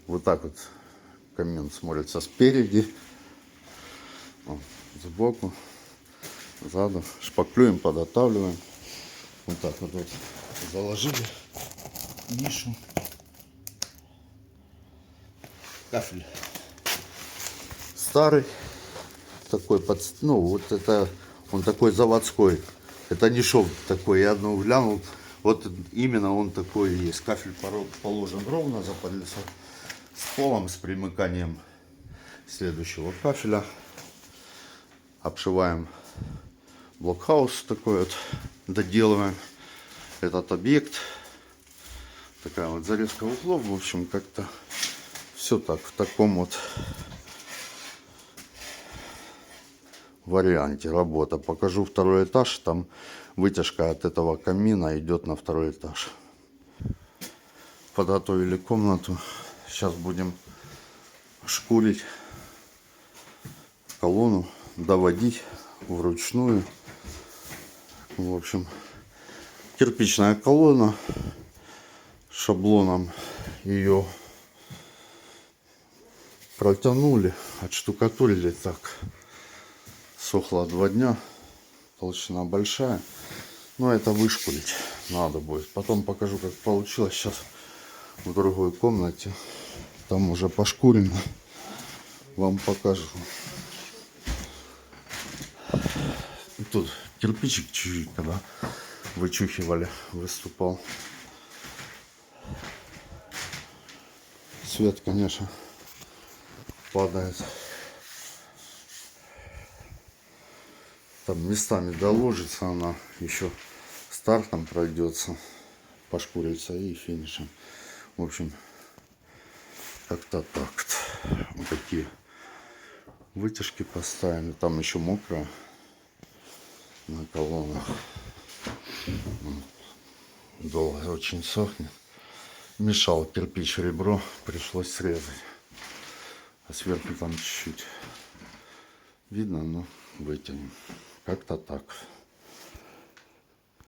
Вот так вот камин смотрится спереди, сбоку, сзаду. Шпаклюем, подготавливаем. Вот так вот, заложили нишу. Кафель старый, такой ну вот это он такой заводской. Это не шов такой. Я одного глянул. Вот именно он такой и есть. Кафель положен ровно, запалился с полом, с примыканием следующего кафеля. Обшиваем блокхаус такой вот, доделываем этот объект. Такая вот зарезка углов. В общем, как-то все так, в таком вот варианте работа. Покажу второй этаж. Там вытяжка от этого камина идет на второй этаж. Подготовили комнату. Сейчас будем шкурить колонну, доводить вручную. В общем, кирпичная колонна. Шаблоном ее протянули, отштукатурили так. Сохла 2 дня. Толщина большая. Но это вышкурить надо будет. Потом покажу, как получилось. Сейчас в другой комнате. Там уже пошкурено. Вам покажу. Тут кирпичик чуть-чуть, когда вычухивали, выступал. Свет, конечно, падает. Там местами доложится она, еще стартом пройдется, пошкурится и финишем. В общем, как-то так. Вот такие вытяжки поставили. Там еще мокро на колоннах. Долго очень сохнет. Мешал кирпич ребро, пришлось срезать. А сверху там чуть-чуть видно, но вытянем. Как-то так.